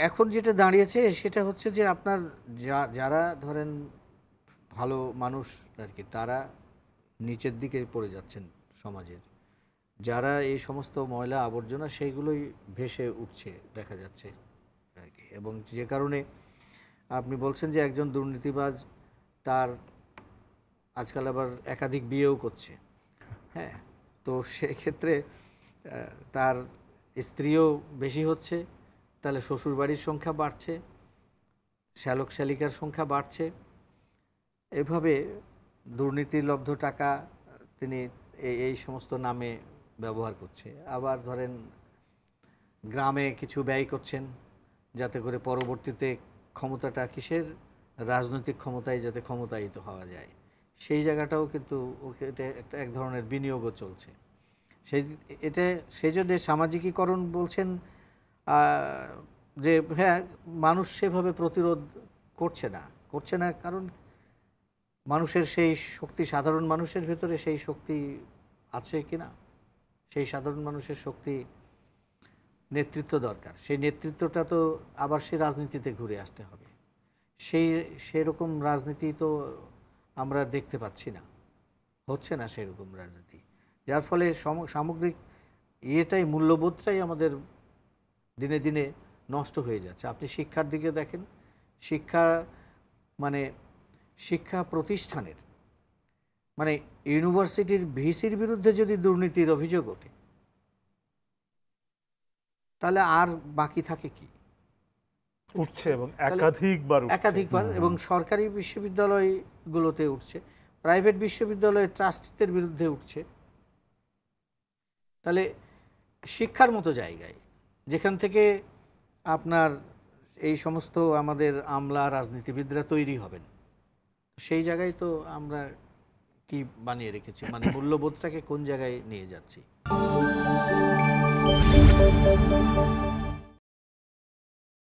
এখন যেটা দাঁড়িয়েছে সেটা হচ্ছে যে আপনার যারা ধরেন ভালো মানুষ আর কি, তারা নিচের দিকে পড়ে যাচ্ছেন সমাজের। যারা এই সমস্ত ময়লা আবর্জনা সেইগুলোই ভেসে উঠছে দেখা যাচ্ছে আর কি। এবং যে কারণে আপনি বলছেন যে একজন দুর্নীতিবাজ তার আজকাল আবার একাধিক বিয়েও করছে, হ্যাঁ, তো সেক্ষেত্রে তার স্ত্রীও বেশি হচ্ছে, তাহলে শ্বশুরবাড়ির সংখ্যা বাড়ছে, শ্যালক শ্যালিকার সংখ্যা বাড়ছে। এভাবে দুর্নীতিলব্ধ টাকা তিনি এই সমস্ত নামে ব্যবহার করছে। আবার ধরেন গ্রামে কিছু ব্যয় করছেন যাতে করে পরবর্তীতে ক্ষমতাটা কিসের, রাজনৈতিক ক্ষমতায় যাতে ক্ষমতায়িত হওয়া যায়, সেই জায়গাটাও কিন্তু এটা একটা এক ধরনের বিনিয়োগও চলছে। এটা সেই জন্য সামাজিকীকরণ বলছেন যে হ্যাঁ, মানুষ সেভাবে প্রতিরোধ করছে না কারণ মানুষের সেই শক্তি, সাধারণ মানুষের ভেতরে সেই শক্তি আছে কিনা, সেই সাধারণ মানুষের শক্তি, নেতৃত্ব দরকার। সেই নেতৃত্বটা তো আবার সেই রাজনীতিতে ঘুরে আসতে হবে। সেরকম রাজনীতি তো আমরা দেখতে পাচ্ছি না, হচ্ছে না সেরকম রাজনীতি, যার ফলে সামগ্রিক ইয়েটাই, মূল্যবোধটাই আমাদের দিনে দিনে নষ্ট হয়ে যাচ্ছে। আপনি শিক্ষার দিকে দেখেন, শিক্ষা প্রতিষ্ঠানের মানে ইউনিভার্সিটির ভিসির বিরুদ্ধে যদি দুর্নীতির অভিযোগ ওঠে, তাহলে আর বাকি থাকে কি? উঠছে এবং একাধিকবার এবং সরকারি বিশ্ববিদ্যালয়গুলোতে উঠছে, প্রাইভেট বিশ্ববিদ্যালয়ের ট্রাস্টিদের বিরুদ্ধে উঠছে। তাহলে শিক্ষার মতো জায়গায় যেখান থেকে আপনার এই সমস্ত আমাদের আমলা রাজনীতিবিদরা তৈরি হবেন, সেই জায়গায় তো আমরা কি বানিয়ে রেখেছি, মানে মূল্যবোধটাকে কোন জায়গায় নিয়ে যাচ্ছি।